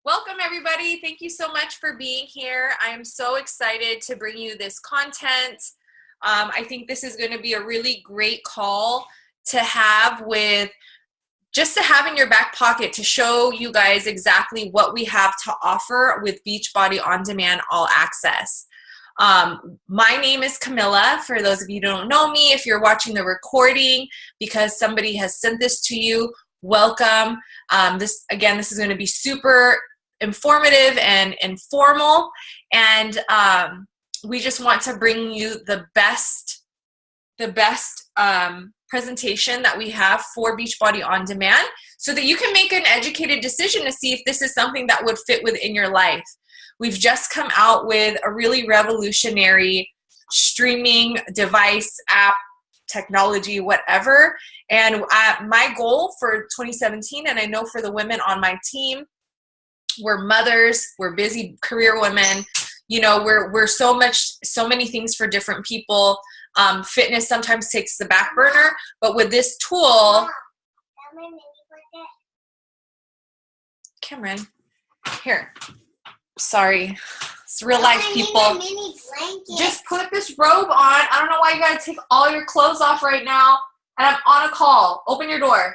Welcome everybody. Thank you so much for being here. I am so excited to bring you this content. I think this is going to be a really great call to have just to have in your back pocket to show you guys exactly what we have to offer with Beachbody On Demand All Access. My name is Camilla. For those of you who don't know me, if you're watching the recording because somebody has sent this to you, welcome. This is going to be super informative and informal, and we just want to bring you the best presentation that we have for Beachbody On Demand so that you can make an educated decision to see if this is something that would fit within your life. We've just come out with a really revolutionary streaming device, app, technology, whatever. And my goal for 2017, and I know for the women on my team, we're mothers, we're busy career women, you know, we're so many things for different people. Fitness sometimes takes the back burner, but with this tool, Cameron, here, sorry, it's real life, people. Just put this robe on. I don't know why you gotta take all your clothes off right now, and I'm on a call. Open your door.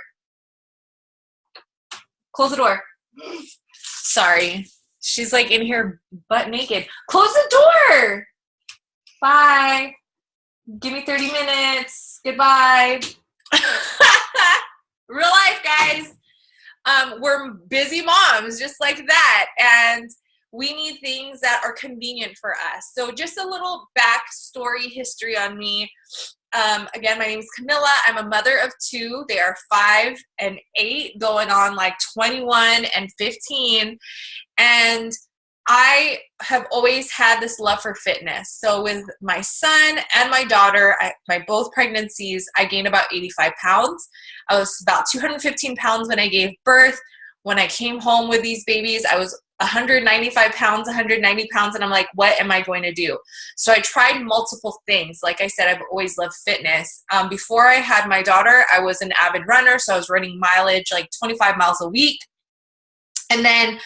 Close the door. Sorry, she's like in here butt naked. Close the door. Bye. Give me 30 minutes. Goodbye. Real life, guys. We're busy moms just like that, and we need things that are convenient for us. So just a little backstory history on me. Again, my name is Camilla. I'm a mother of two. They are 5 and 8, going on like 21 and 15. And I have always had this love for fitness. So with my son and my daughter, my both pregnancies, I gained about 85 pounds. I was about 215 pounds when I gave birth. When I came home with these babies, I was 195 pounds, 190 pounds, and I'm like, what am I going to do? So I tried multiple things. Like I said, I've always loved fitness. Before I had my daughter, I was an avid runner, so I was running mileage like 25 miles a week. And then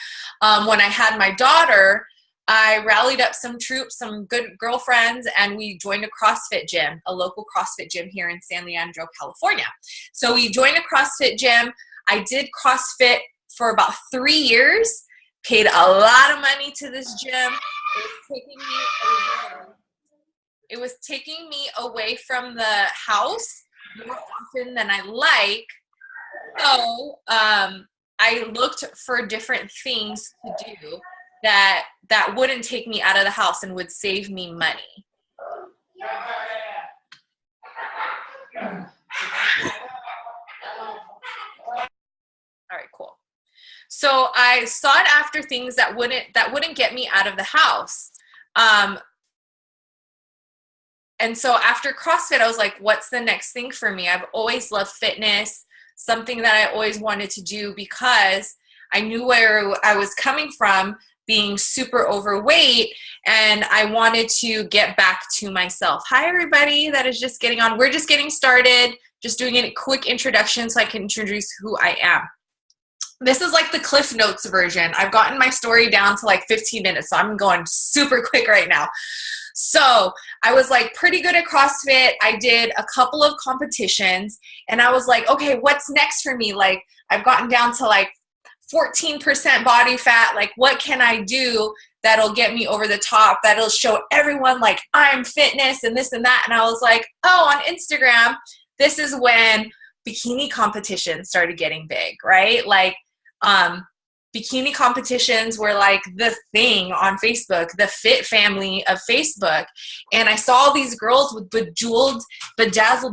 when I had my daughter, I rallied up some troops, some good girlfriends, and we joined a CrossFit gym, a local CrossFit gym here in San Leandro, California. So we joined a CrossFit gym. I did CrossFit for about 3 years. Paid a lot of money to this gym. It was taking me away from the house more often than I like. So I looked for different things to do that wouldn't take me out of the house and would save me money. All right, cool. So I sought after things that wouldn't get me out of the house. And so after CrossFit, I was like, what's the next thing for me? I've always loved fitness, something that I always wanted to do because I knew where I was coming from, being super overweight, and I wanted to get back to myself. Hi, everybody that is just getting on. We're just getting started, just doing a quick introduction so I can introduce who I am. This is like the Cliff Notes version. I've gotten my story down to like 15 minutes, so I'm going super quick right now. So I was like pretty good at CrossFit. I did a couple of competitions, and I was like, okay, what's next for me? Like, I've gotten down to like 14% body fat. Like, what can I do that'll get me over the top, that'll show everyone like I'm fitness and this and that? And I was like, oh, on Instagram, this is when bikini competitions started getting big, right? Like, bikini competitions were like the thing on Facebook, the fit family of Facebook. And I saw these girls with bedazzled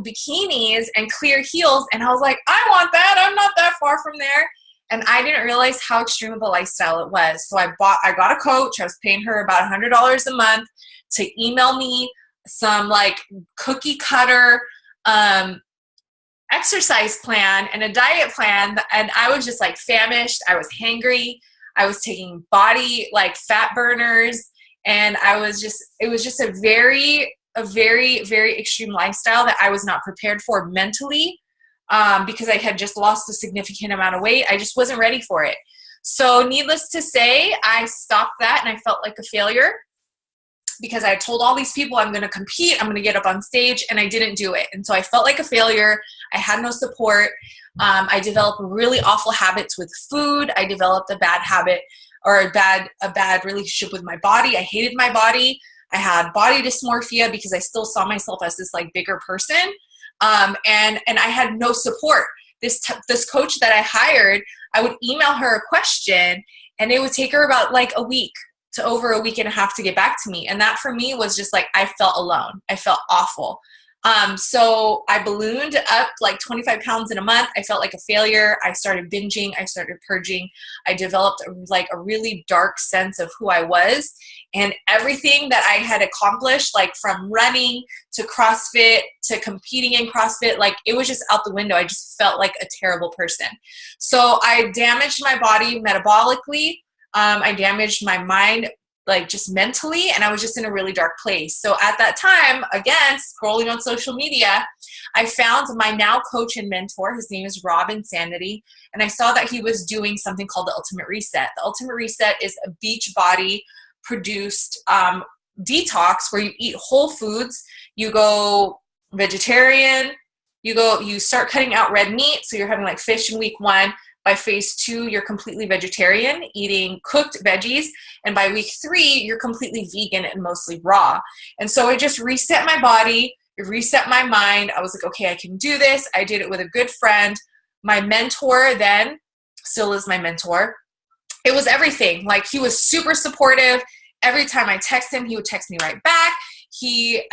bikinis and clear heels. And I was like, I want that. I'm not that far from there. And I didn't realize how extreme of a lifestyle it was. So I got a coach. I was paying her about $100 a month to email me some like cookie cutter, exercise plan and a diet plan, and I was just like famished. I was hangry. I was taking body like fat burners, and it was just a very, very extreme lifestyle that I was not prepared for mentally, because I had just lost a significant amount of weight. I just wasn't ready for it. So needless to say, I stopped that and I felt like a failure because I told all these people I'm going to compete, I'm going to get up on stage, and I didn't do it. And so I felt like a failure. I had no support. I developed really awful habits with food. I developed a bad habit or a bad relationship with my body. I hated my body. I had body dysmorphia because I still saw myself as this like bigger person. And I had no support. This coach that I hired, I would email her a question and it would take her about like a week to over a week and a half to get back to me. And that for me was just like, I felt alone. I felt awful. So I ballooned up like 25 pounds in a month. I felt like a failure. I started binging. I started purging. I developed like a really dark sense of who I was, and everything that I had accomplished, like from running to CrossFit to competing in CrossFit, like it was just out the window. I just felt like a terrible person. So I damaged my body metabolically. I damaged my mind, like just mentally, and I was just in a really dark place. So at that time, again, scrolling on social media, I found my now coach and mentor. His name is Rob Insanity, and I saw that he was doing something called the Ultimate Reset. The Ultimate Reset is a Beachbody produced detox where you eat whole foods. You go vegetarian. You start cutting out red meat. So you're having like fish in week 1. By phase 2, you're completely vegetarian, eating cooked veggies. And by week 3, you're completely vegan and mostly raw. And so it just reset my body, it reset my mind. I was like, okay, I can do this. I did it with a good friend. My mentor then still is my mentor. It was everything. Like, he was super supportive. Every time I text him, he would text me right back.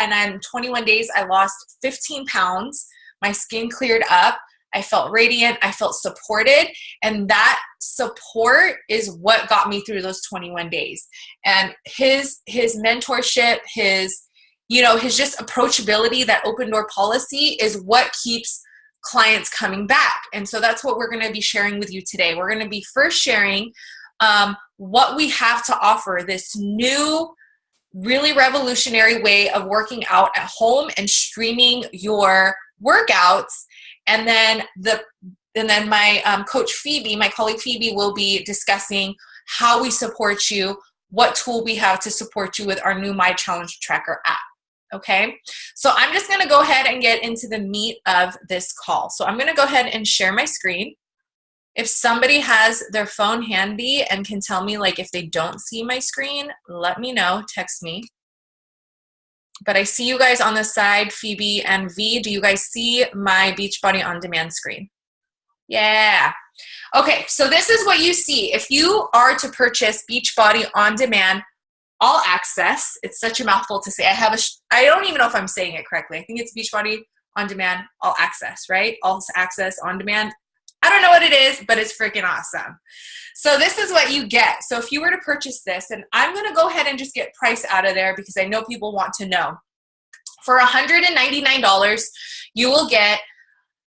And in 21 days, I lost 15 pounds. My skin cleared up. I felt radiant. I felt supported. And that support is what got me through those 21 days. And his mentorship, his just approachability, that open door policy is what keeps clients coming back. And so that's what we're going to be sharing with you today. We're going to be first sharing what we have to offer, this new, really revolutionary way of working out at home and streaming your workouts. And then my coach Phoebe, my colleague Phoebe, will be discussing how we support you, what tool we have to support you with our new My Challenge Tracker app. Okay, so I'm just going to go ahead and get into the meat of this call. So I'm going to go ahead and share my screen. If somebody has their phone handy and can tell me, like, if they don't see my screen, let me know, text me. But I see you guys on the side, Phoebe and V. Do you guys see my Beachbody On Demand screen? Yeah. Okay, so this is what you see. If you are to purchase Beachbody On Demand All Access, it's such a mouthful to say. I don't even know if I'm saying it correctly. I think it's Beachbody On Demand All Access, right? All Access On Demand. I don't know what it is, but it's freaking awesome. So this is what you get. So if you were to purchase this, and I'm going to go ahead and just get price out of there because I know people want to know. For $199, you will get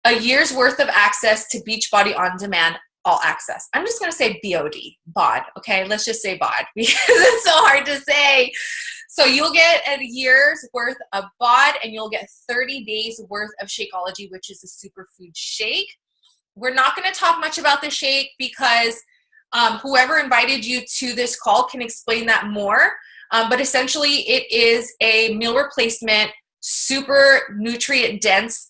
a year's worth of access to Beachbody On Demand All Access. I'm just going to say BOD, okay? Let's just say BOD because it's so hard to say. So you'll get a year's worth of BOD, and you'll get 30 days worth of Shakeology, which is a superfood shake. We're not going to talk much about the shake because whoever invited you to this call can explain that more. But essentially, it is a meal replacement, super nutrient dense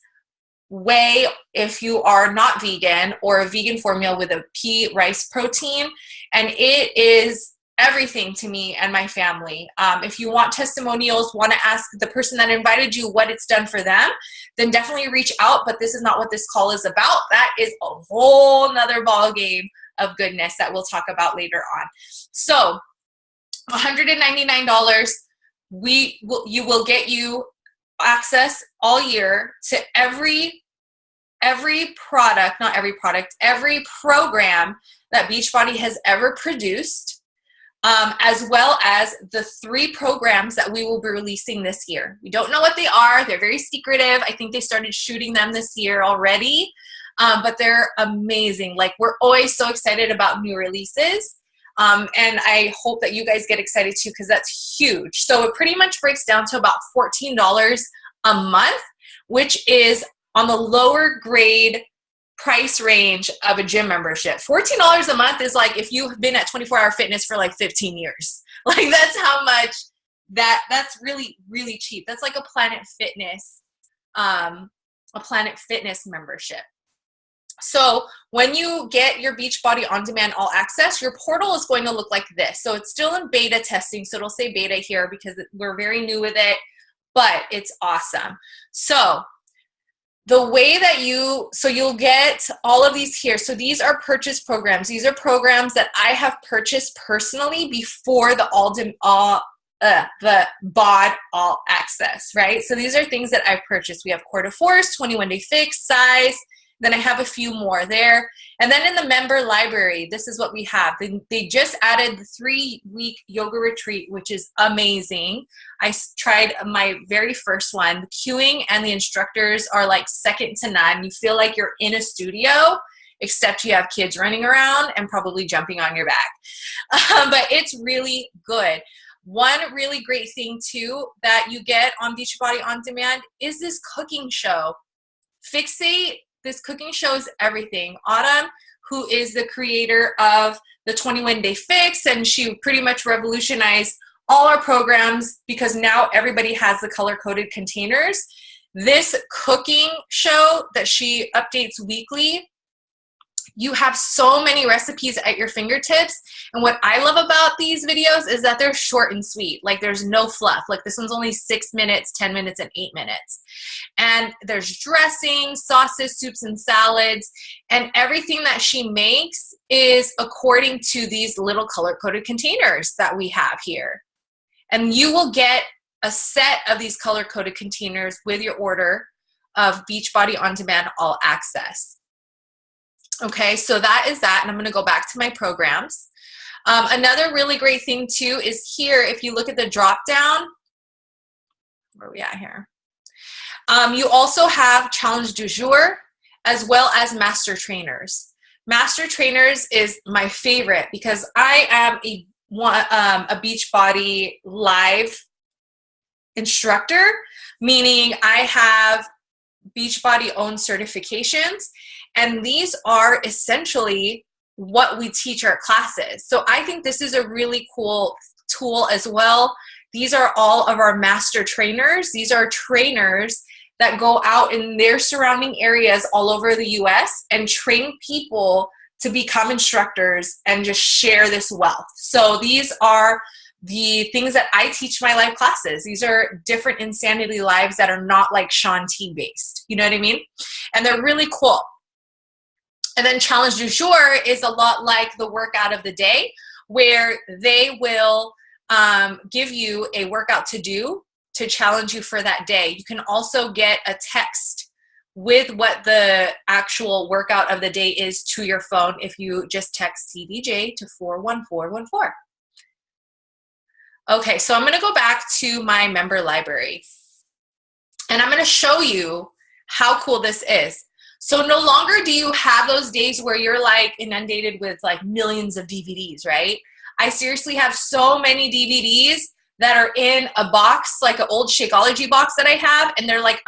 way if you are not vegan, or a vegan formula with a pea rice protein. And it is everything to me and my family. If you want testimonials, want to ask the person that invited you what it's done for them, then definitely reach out. But this is not what this call is about. That is a whole nother ball game of goodness that we'll talk about later on. So $199, you will get you access all year to every product, not every product, every program that Beachbody has ever produced. As well as the 3 programs that we will be releasing this year. We don't know what they are. They're very secretive. I think they started shooting them this year already, but they're amazing. Like, we're always so excited about new releases, and I hope that you guys get excited too, because that's huge. So it pretty much breaks down to about $14 a month, which is on the lower grade price range of a gym membership. $14 a month is like if you've been at 24-hour fitness for like 15 years. Like that's how much that's really, really cheap. That's like a Planet Fitness membership. So when you get your Beachbody On Demand All Access, your portal is going to look like this. So it's still in beta testing. So it'll say beta here because we're very new with it, but it's awesome. So the way that you'll get all of these here. So these are purchase programs. These are programs that I have purchased personally before the BOD All Access, right? So these are things that I've purchased. We have Core de Force, 21-day fix, size. Then I have a few more there. And then in the member library, this is what we have. They just added the 3-week yoga retreat, which is amazing. I tried my very first one. The queuing and the instructors are like second to none. You feel like you're in a studio, except you have kids running around and probably jumping on your back. But it's really good. One really great thing too that you get on Beachbody On Demand is this cooking show. Fixate. This cooking show is everything. Autumn, who is the creator of the 21-day fix, and she pretty much revolutionized all our programs because now everybody has the color-coded containers. This cooking show that she updates weekly, you have so many recipes at your fingertips. And what I love about these videos is that they're short and sweet. Like there's no fluff. Like this one's only 6 minutes, 10 minutes, and 8 minutes. And there's dressing, sauces, soups, and salads. And everything that she makes is according to these little color-coded containers that we have here. And you will get a set of these color-coded containers with your order of Beachbody On Demand All Access. Okay, so that is that, and I'm going to go back to my programs. Another really great thing too is here, if you look at the drop down, where are we at here? You also have Challenge du Jour as well as Master Trainers. Master Trainers is my favorite because I am a Beachbody Live instructor, meaning I have Beachbody owned certifications. And these are essentially what we teach our classes. So I think this is a really cool tool as well. These are all of our master trainers. These are trainers that go out in their surrounding areas all over the US and train people to become instructors and just share this wealth. So these are the things that I teach my live classes. These are different Insanity Lives that are not like Shaun T based. You know what I mean? And they're really cool. And then Challenge du Jour is a lot like the workout of the day, where they will give you a workout to do to challenge you for that day. You can also get a text with what the actual workout of the day is to your phone if you just text CBJ to 41414. Okay, so I'm going to go back to my member library, and I'm going to show you how cool this is. So no longer do you have those days where you're like inundated with like millions of DVDs, right? I seriously have so many DVDs that are in a box, like an old Shakeology box that I have, and they're like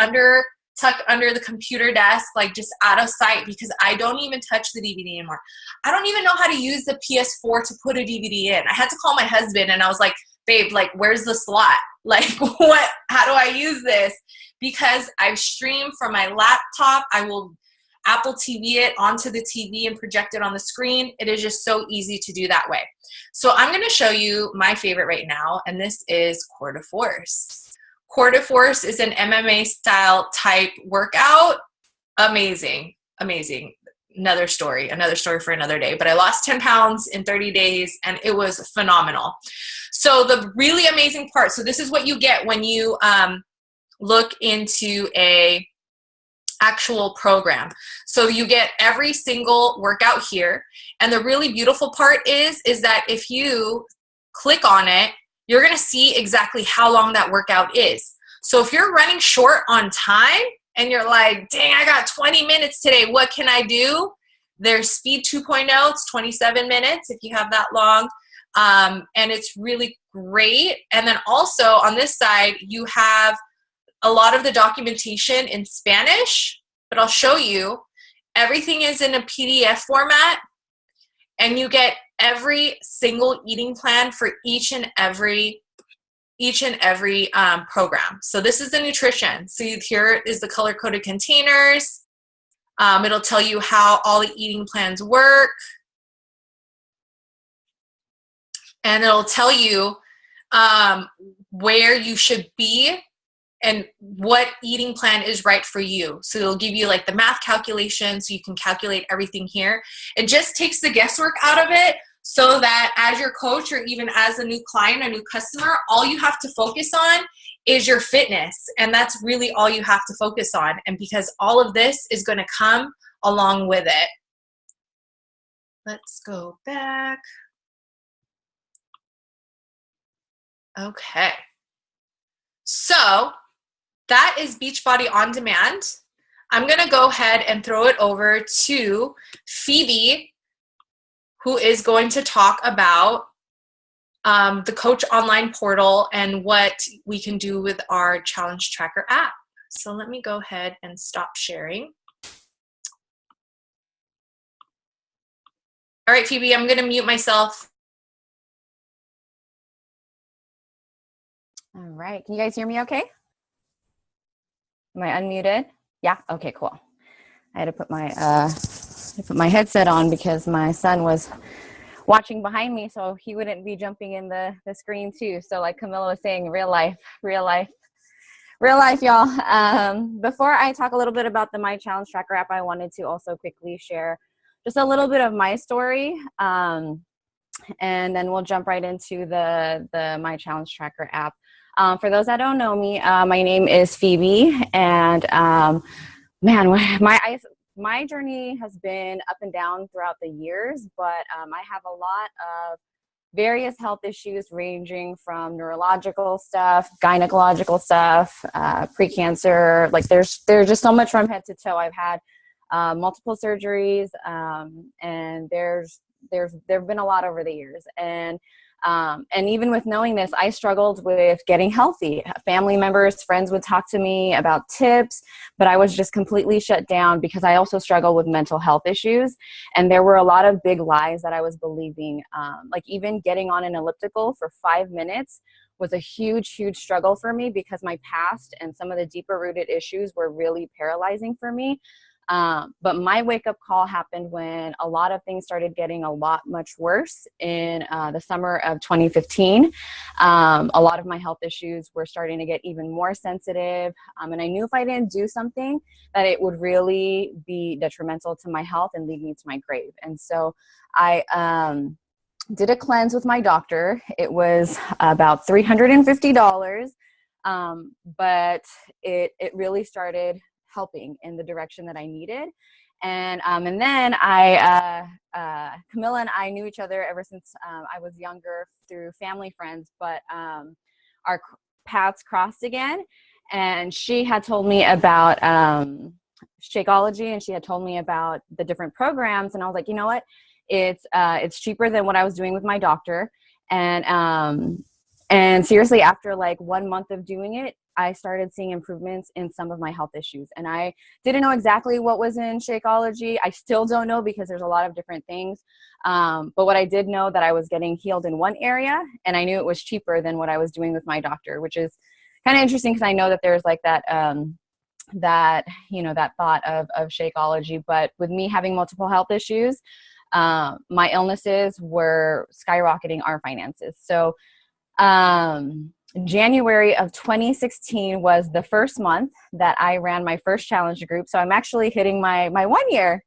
tucked under the computer desk, like just out of sight because I don't even touch the DVD anymore. I don't even know how to use the PS4 to put a DVD in. I had to call my husband and I was like, babe, like where's the slot? Like how do I use this? Because I've streamed from my laptop. I will Apple TV it onto the TV and project it on the screen. It is just so easy to do that way. So I'm going to show you my favorite right now, and this is Core de Force. Core de Force is an MMA style type workout. Amazing, amazing. Another story for another day. But I lost 10 pounds in 30 days, and it was phenomenal. So the really amazing part, so this is what you get when you look into a actual program. So you get every single workout here. And the really beautiful part is that if you click on it, you're going to see exactly how long that workout is. So if you're running short on time and you're like, dang, I got 20 minutes today, what can I do? There's Speed 2.0. It's 27 minutes if you have that long. And it's really great. And then also on this side, you have a lot of the documentation in Spanish, but I'll show you. everything is in a PDF format, and you get every single eating plan for each and every program. So this is the nutrition. So here is the color-coded containers. It'll tell you how all the eating plans work. And it'll tell you where you should be and what eating plan is right for you. So it'll give you like the math calculation so you can calculate everything here. It just takes the guesswork out of it so that as your coach or even as a new client, a new customer, all you have to focus on is your fitness. And that's really all you have to focus on. And because all of this is going to come along with it. Let's go back. Okay. So that is Beachbody On Demand. I'm going to go ahead and throw it over to Phoebe, who is going to talk about the Coach Online portal and what we can do with our Challenge Tracker app. So let me go ahead and stop sharing. All right, Phoebe, I'm going to mute myself. All right. Can you guys hear me okay? Am I unmuted? Yeah? Okay, cool. I had to put my headset on because my son was watching behind me, so he wouldn't be jumping in the screen too. So like Camilla was saying, real life, y'all. Before I talk a little bit about the My Challenge Tracker app, I wanted to also quickly share just a little bit of my story. And then we'll jump right into the My Challenge Tracker app. For those that don't know me, my name is Phoebe, and man, my journey has been up and down throughout the years, but I have a lot of various health issues ranging from neurological stuff, gynecological stuff, pre-cancer. Like there's just so much from head to toe. I've had multiple surgeries, and there've been a lot over the years. And even with knowing this, I struggled with getting healthy. Family members, friends would talk to me about tips, but I was just completely shut down because I also struggle with mental health issues. And there were a lot of big lies that I was believing. Like even getting on an elliptical for 5 minutes was a huge, huge struggle for me because my past and some of the deeper rooted issues were really paralyzing for me. But my wake-up call happened when a lot of things started getting a lot much worse in the summer of 2015. A lot of my health issues were starting to get even more sensitive. And I knew if I didn't do something that it would really be detrimental to my health and lead me to my grave. And so I did a cleanse with my doctor. It was about $350, but it really started helping in the direction that I needed. And then Camilla and I knew each other ever since I was younger through family friends, but our paths crossed again. And she had told me about Shakeology, and she had told me about the different programs. And I was like, you know what? It's cheaper than what I was doing with my doctor. And seriously, after like 1 month of doing it, I started seeing improvements in some of my health issues. And I didn't know exactly what was in Shakeology. I still don't know because there's a lot of different things. But what I did know that I was getting healed in one area, and I knew it was cheaper than what I was doing with my doctor, which is kind of interesting because I know that there's like that thought of Shakeology. But with me having multiple health issues, my illnesses were skyrocketing our finances. So January of 2016 was the first month that I ran my first challenge group. So I'm actually hitting my 1 year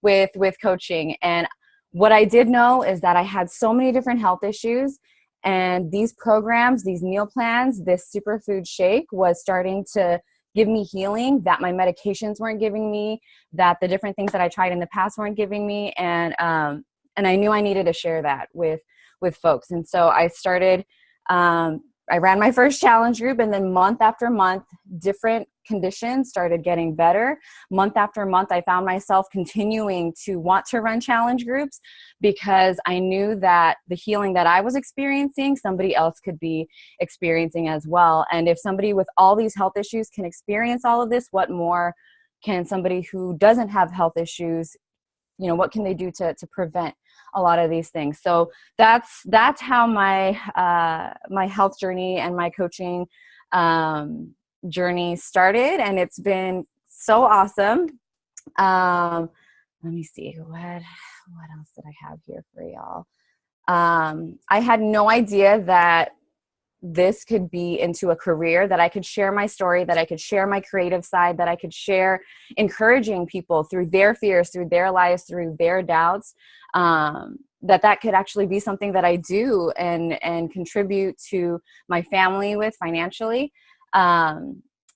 with coaching. And what I did know is that I had so many different health issues, and these programs, these meal plans, this superfood shake was starting to give me healing that my medications weren't giving me, that the different things that I tried in the past weren't giving me. And I knew I needed to share that with folks. And so I started, I ran my first challenge group, and then month after month, different conditions started getting better. Month after month, I found myself continuing to want to run challenge groups because I knew that the healing that I was experiencing, somebody else could be experiencing as well. And if somebody with all these health issues can experience all of this, what more can somebody who doesn't have health issues, you know, what can they do to prevent a lot of these things? So that's how my my health journey and my coaching journey started, and it's been so awesome. Let me see, what else did I have here for y'all? I had no idea that this could be into a career, that I could share my story, that I could share my creative side, that I could share encouraging people through their fears, through their lives, through their doubts, that could actually be something that I do and contribute to my family with financially.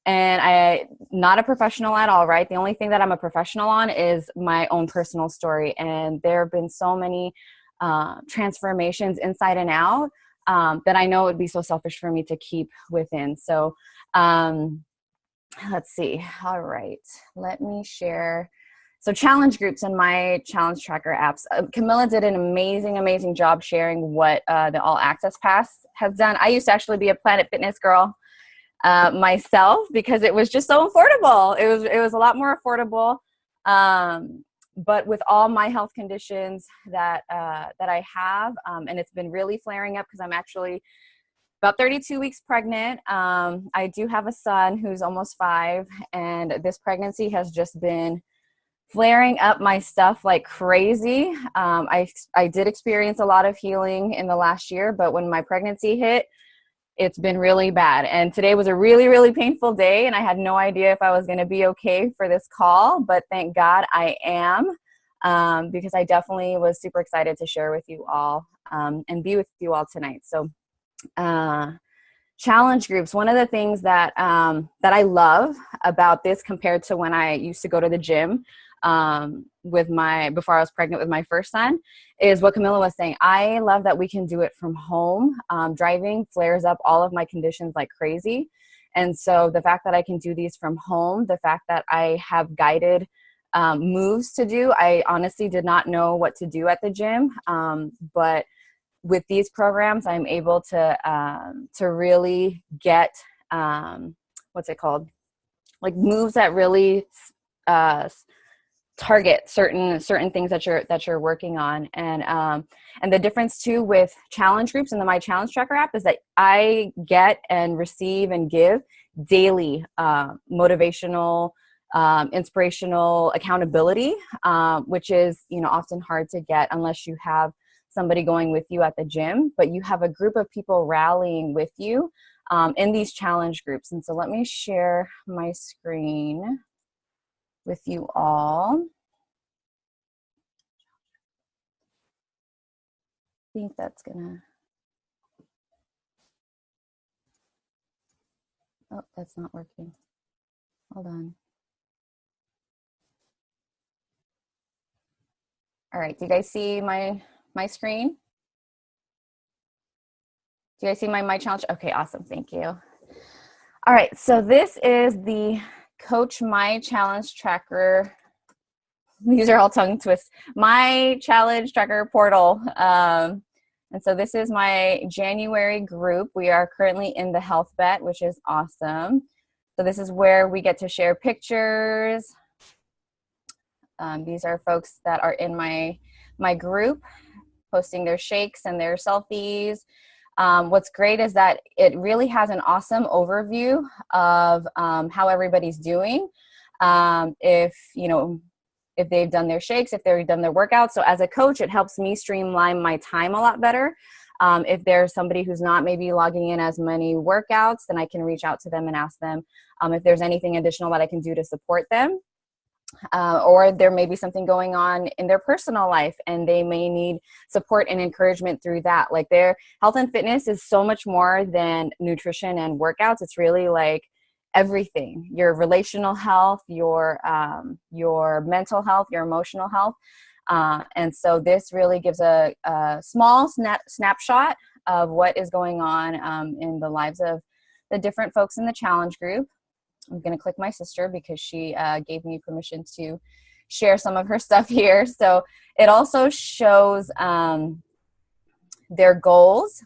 And I, not a professional at all, right? The only thing that I'm a professional on is my own personal story. And there have been so many transformations inside and out that I know it would be so selfish for me to keep within. So let's see. All right, let me share. So challenge groups and my challenge tracker apps. Camilla did an amazing job sharing what the All Access Pass has done. I used to actually be a Planet Fitness girl myself, because it was just so affordable. It was a lot more affordable. But with all my health conditions that I have, and it's been really flaring up because I'm actually about 32 weeks pregnant. I do have a son who's almost 5, and this pregnancy has just been flaring up my stuff like crazy. I did experience a lot of healing in the last year, but when my pregnancy hit, it's been really bad. And today was a really painful day, and I had no idea if I was going to be okay for this call, but thank God I am, because I definitely was super excited to share with you all and be with you all tonight. So challenge groups, one of the things that I love about this compared to when I used to go to the gym before I was pregnant with my first son, is what Camilla was saying. I love that we can do it from home. Driving flares up all of my conditions like crazy. And so the fact that I can do these from home, the fact that I have guided moves to do, I honestly did not know what to do at the gym. But with these programs, I'm able to really get, what's it called? Like moves that really target certain things that you're working on. And the difference too with challenge groups and the My Challenge Tracker app is that I get and receive and give daily motivational, inspirational accountability, which is, you know, often hard to get unless you have somebody going with you at the gym, but you have a group of people rallying with you in these challenge groups. And so let me share my screen with you all. I think that's gonna, oh, that's not working. Hold on. All right, do you guys see my screen? Do you guys see my challenge? Okay, awesome, thank you. All right, so this is the Coach My Challenge Tracker. These are all tongue twists. My Challenge Tracker portal. And so this is my January group. We are currently in the health bet, which is awesome. So this is where we get to share pictures. These are folks that are in my group, posting their shakes and their selfies. What's great is that it really has an awesome overview of how everybody's doing. If they've done their shakes, if they've done their workouts. So as a coach, it helps me streamline my time a lot better. If there's somebody who's not maybe logging in as many workouts, then I can reach out to them and ask them if there's anything additional that I can do to support them. Or there may be something going on in their personal life and they may need support and encouragement through that. Like their health and fitness is so much more than nutrition and workouts. It's really like everything, your relational health, your mental health, your emotional health. And so this really gives a small snapshot of what is going on in the lives of the different folks in the challenge group. I'm going to click my sister because she gave me permission to share some of her stuff here. So it also shows their goals.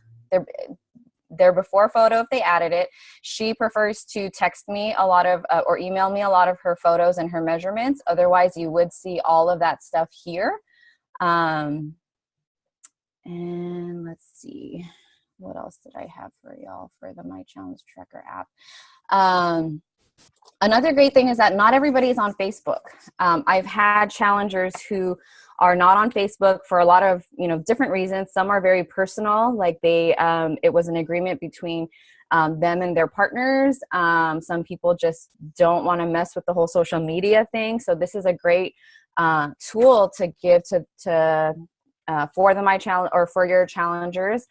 their before photo if they added it. She prefers to text me a lot of or email me a lot of her photos and her measurements. Otherwise, you would see all of that stuff here. And let's see, what else did I have for y'all for the My Challenge Tracker app? Another great thing is that not everybody is on Facebook. I've had challengers who are not on Facebook for a lot of, different reasons. Some are very personal, like it was an agreement between them and their partners. Some people just don't want to mess with the whole social media thing. So this is a great tool to give for the My Challenge or for your challengers,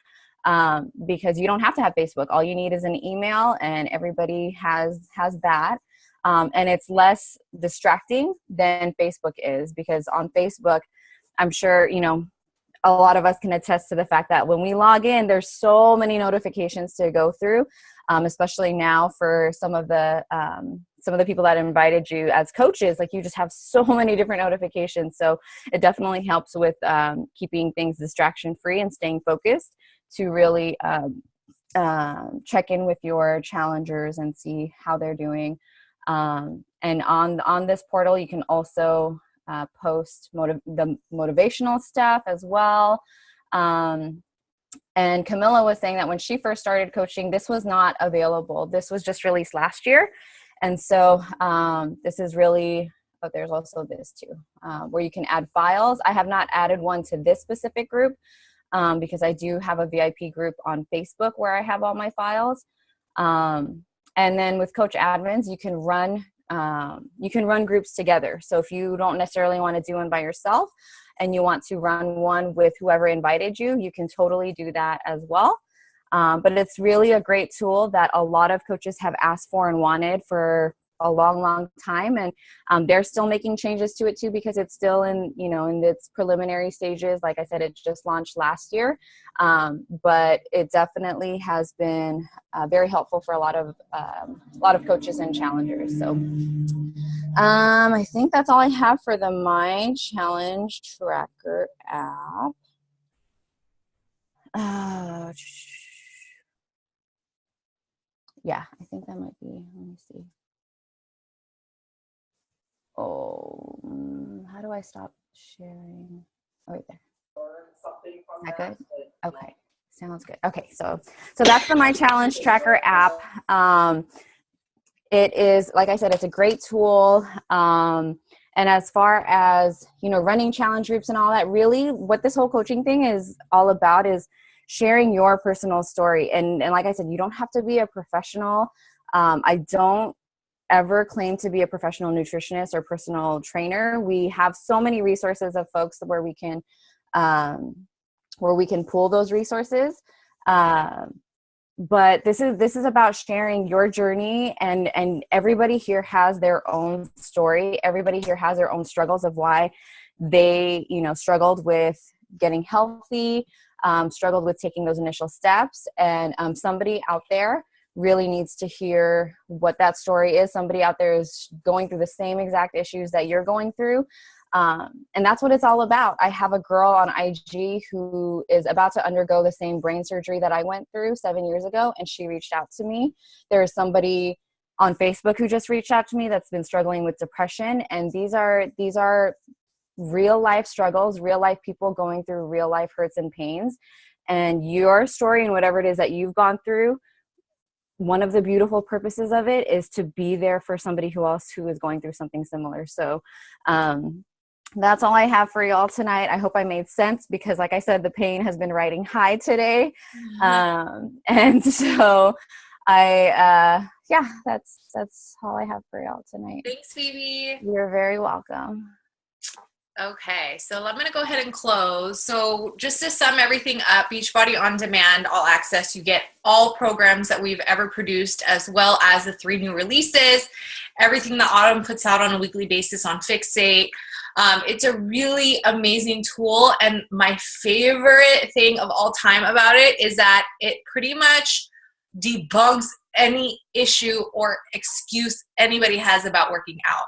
because you don't have to have Facebook. All you need is an email, and everybody has that. And it's less distracting than Facebook is, because on Facebook, I'm sure, a lot of us can attest to the fact that when we log in, there's so many notifications to go through, especially now for some of the people that invited you as coaches. Like, you just have so many different notifications. So it definitely helps with keeping things distraction free and staying focused to really check in with your challengers and see how they're doing. And on this portal, you can also post the motivational stuff as well. And Camilla was saying that when she first started coaching, this was not available. This was just released last year. And so this is really, but there's also this too, where you can add files. I have not added one to this specific group because I do have a VIP group on Facebook where I have all my files. And then with Coach Admins, you can run groups together. So if you don't necessarily want to do one by yourself and you want to run one with whoever invited you, you can totally do that as well. But it's really a great tool that a lot of coaches have asked for and wanted for a long time. And they're still making changes to it too, because it's still in its preliminary stages. Like I said, it just launched last year. But it definitely has been very helpful for a lot of coaches and challengers. So I think that's all I have for the My Challenge Tracker app. Yeah, I think that might be, let me see. How do I stop sharing? Oh, right there. Is that good? Okay, sounds good. Okay, so that's the My Challenge Tracker app. It is, like I said, it's a great tool. And as far as, running challenge groups and all that, really what this whole coaching thing is all about is sharing your personal story. And like I said, you don't have to be a professional. I don't ever claim to be a professional nutritionist or personal trainer. We have so many resources of folks where we can pull those resources. But this is about sharing your journey, and everybody here has their own story. Everybody here has their own struggles of why they, struggled with getting healthy, struggled with taking those initial steps. And somebody out there really needs to hear what that story is. Somebody out there is going through the same exact issues that you're going through. And that's what it's all about. I have a girl on IG who is about to undergo the same brain surgery that I went through 7 years ago, and she reached out to me. There is somebody on Facebook who just reached out to me that's been struggling with depression, and these are real life struggles, real life people going through real life hurts and pains. And your story and whatever it is that you've gone through, one of the beautiful purposes of it is to be there for somebody who is going through something similar. So that's all I have for y'all tonight. I hope I made sense, because like I said, the pain has been riding high today. And so that's all I have for y'all tonight. Thanks, Phoebe. You're very welcome. Okay, so I'm going to go ahead and close. So just to sum everything up, Beachbody On Demand All Access, you get all programs that we've ever produced, as well as the 3 new releases, everything that Autumn puts out on a weekly basis on Fixate. It's a really amazing tool, and my favorite thing of all time about it is that it pretty much debunks any issue or excuse anybody has about working out.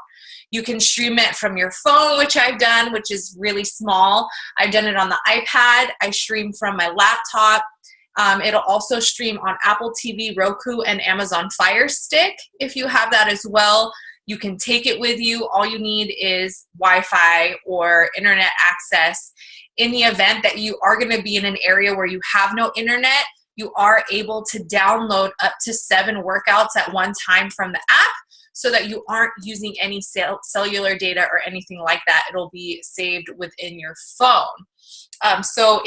You can stream it from your phone, which I've done, which is really small. I've done it on the iPad. I stream from my laptop. It'll also stream on Apple TV, Roku, and Amazon Fire Stick. If you have that as well, you can take it with you. All you need is Wi-Fi or internet access. In the event that you are going to be in an area where you have no internet, you are able to download up to 7 workouts at one time from the app so that you aren't using any cellular data or anything like that. It'll be saved within your phone. So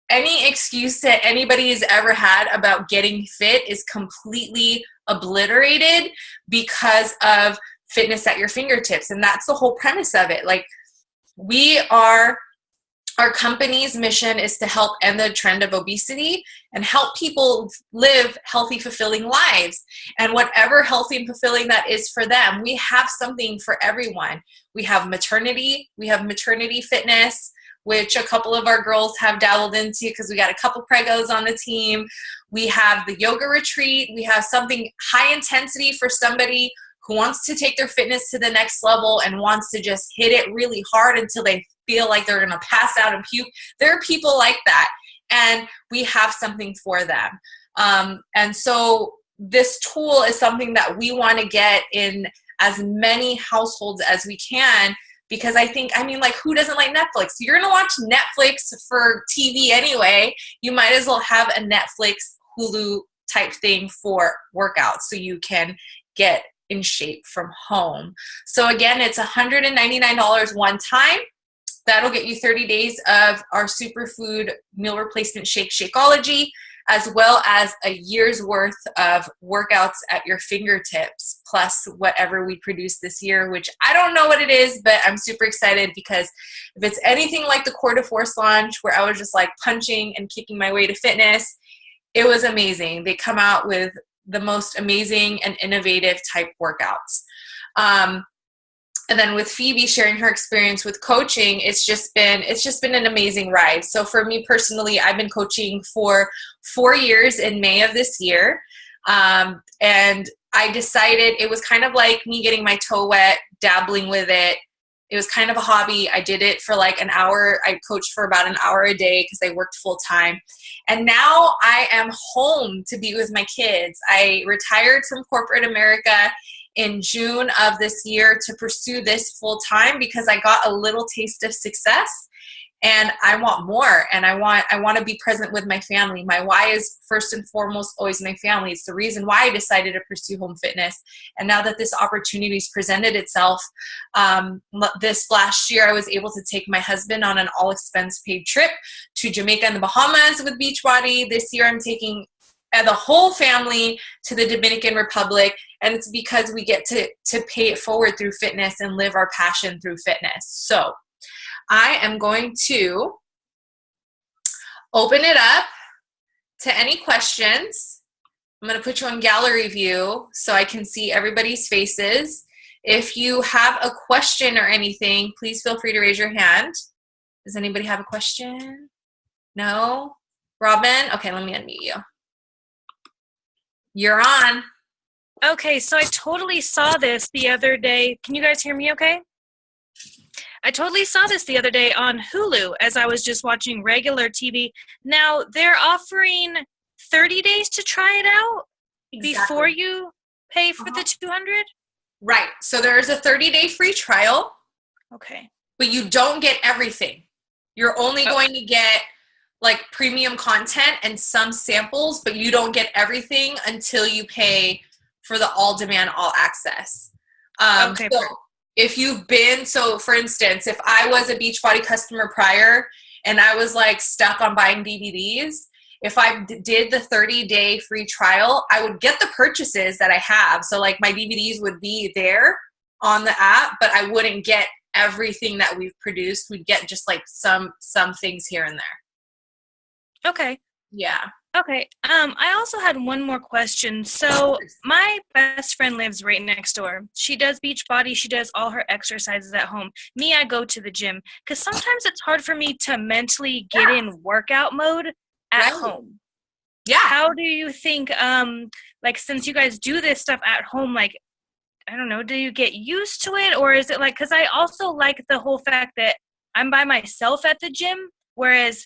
any excuse that anybody has ever had about getting fit is completely obliterated because of fitness at your fingertips. And that's the whole premise of it. Like, our company's mission is to help end the trend of obesity and help people live healthy, fulfilling lives. And whatever healthy and fulfilling that is for them, we have something for everyone. We have maternity fitness, which a couple of our girls have dabbled into because we got a couple pregos on the team. We have the yoga retreat. We have something high intensity for somebody who wants to take their fitness to the next level and wants to just hit it really hard until they feel like they're going to pass out and puke. There are people like that, and we have something for them. And so this tool is something that we want to get in as many households as we can, because who doesn't like Netflix? You're going to watch Netflix for TV anyway. You might as well have a Netflix, Hulu type thing for workouts so you can get in shape from home. So again, it's $199 one time. That'll get you 30 days of our superfood meal replacement shake, Shakeology, as well as a year's worth of workouts at your fingertips, plus whatever we produce this year, which I don't know what it is, but I'm super excited because if it's anything like the Core de Force launch where I was just like punching and kicking my way to fitness, it was amazing. They come out with the most amazing and innovative type workouts. And then with Phoebe sharing her experience with coaching, it's just been an amazing ride. So for me personally, I've been coaching for 4 years in May of this year. And I decided it was kind of like me getting my toe wet, dabbling with it. It was kind of a hobby. I did it for like an hour. I coached for about an hour a day because I worked full time. And now I am home to be with my kids. I retired from corporate America in June of this year to pursue this full time because I got a little taste of success and I want more, and I want to be present with my family. My why is first and foremost always my family. It's the reason why I decided to pursue home fitness. And now that this opportunity's presented itself, this last year I was able to take my husband on an all expense paid trip to Jamaica and the Bahamas with Beachbody. This year I'm taking the whole family to the Dominican Republic, and it's because we get to pay it forward through fitness and live our passion through fitness. So I am going to open it up to any questions. I'm going to put you on gallery view so I can see everybody's faces. If you have a question or anything, please feel free to raise your hand. Does anybody have a question? No? Robin? Okay, let me unmute you. You're on. Okay, so I totally saw this the other day. Can you guys hear me okay? I totally saw this the other day on Hulu as I was just watching regular TV. Now, they're offering 30 days to try it out before you pay for the $200? Right. So there's a 30-day free trial. Okay. But you don't get everything. You're only going to get like premium content and some samples, but you don't get everything until you pay for the all demand, all access. Okay. So if you've been, for instance, if I was a Beachbody customer prior and I was like stuck on buying DVDs, if I did the 30-day free trial, I would get the purchases that I have. So like my DVDs would be there on the app, but I wouldn't get everything that we've produced. We'd get just like some things here and there. Okay. Yeah. Okay. I also had one more question. So my best friend lives right next door. She does Beachbody. She does all her exercises at home. Me, I go to the gym because sometimes it's hard for me to mentally get in workout mode at home. Yeah. How do you think, like, since you guys do this stuff at home, like, I don't know, do you get used to it? Or is it like, because I also like the whole fact that I'm by myself at the gym, whereas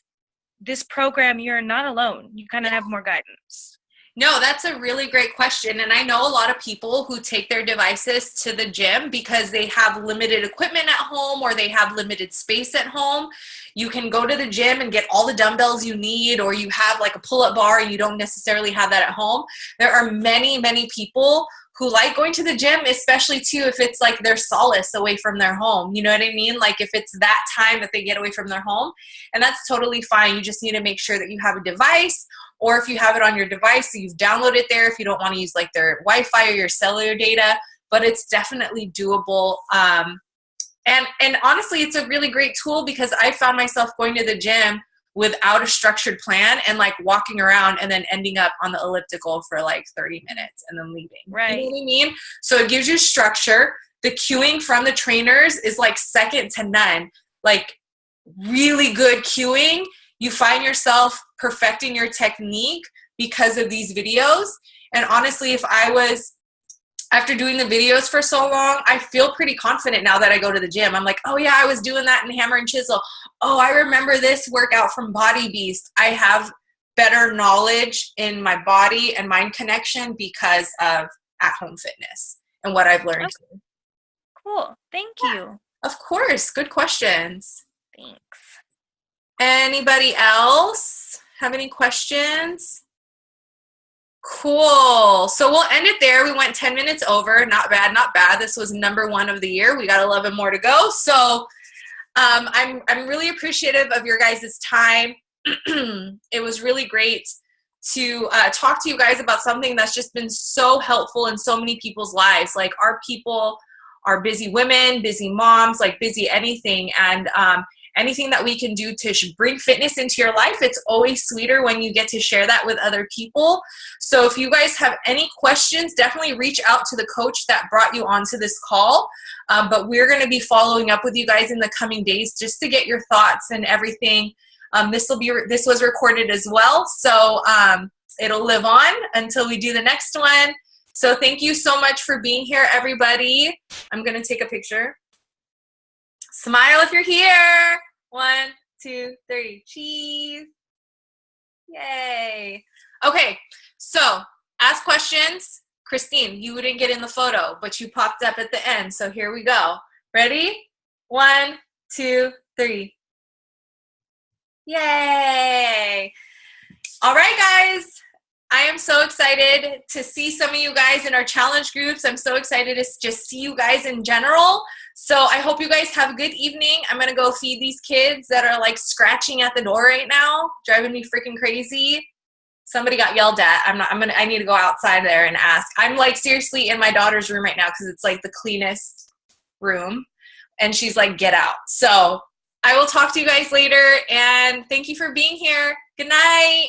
this program, you're not alone. You kind of have more guidance. No, that's a really great question. And I know a lot of people who take their devices to the gym because they have limited equipment at home or they have limited space at home. You can go to the gym and get all the dumbbells you need, or you have like a pull-up bar and you don't necessarily have that at home. There are many, many people who like going to the gym, especially too if it's like their solace away from their home. You know what I mean? Like if it's that time that they get away from their home, and that's totally fine. You just need to make sure that you have a device, or if you have it on your device, so you've downloaded it there if you don't want to use like their Wi-Fi or your cellular data, but it's definitely doable. And honestly, it's a really great tool because I found myself going to the gym without a structured plan and like walking around and then ending up on the elliptical for like 30 minutes and then leaving. Right. You know what I mean? So it gives you structure. The cueing from the trainers is like second to none. Like really good cueing. You find yourself perfecting your technique because of these videos. And honestly, if I was, after doing the videos for so long, I feel pretty confident now that I go to the gym. I'm like, oh yeah, I was doing that in Hammer and Chisel. Oh, I remember this workout from Body Beast. I have better knowledge in my body and mind connection because of at-home fitness and what I've learned. Okay. Cool. Thank you. Of course. Good questions. Thanks. Anybody else have any questions? Cool. So we'll end it there. We went 10 minutes over. Not bad, not bad. This was number 1 of the year. We got 11 more to go. So I'm really appreciative of your guys' time. It was really great to talk to you guys about something that's just been so helpful in so many people's lives. Like our people are busy women, busy moms, like busy anything. And anything that we can do to bring fitness into your life, it's always sweeter when you get to share that with other people. So if you guys have any questions, definitely reach out to the coach that brought you onto this call. But we're going to be following up with you guys in the coming days just to get your thoughts and everything. This was recorded as well. So it'll live on until we do the next one. So thank you so much for being here, everybody. I'm going to take a picture. Smile if you're here. 1, 2, 3. Cheese. Yay. Okay, so ask questions. Christine, you didn't get in the photo, but you popped up at the end. So here we go. Ready? 1, 2, 3. Yay. All right, guys. I am so excited to see some of you guys in our challenge groups. I'm so excited to just see you guys in general. So I hope you guys have a good evening. I'm going to go feed these kids that are like scratching at the door right now, driving me freaking crazy. Somebody got yelled at. I need to go outside there and ask. I'm like seriously in my daughter's room right now because it's like the cleanest room. And she's like, get out. So I will talk to you guys later. And thank you for being here. Good night.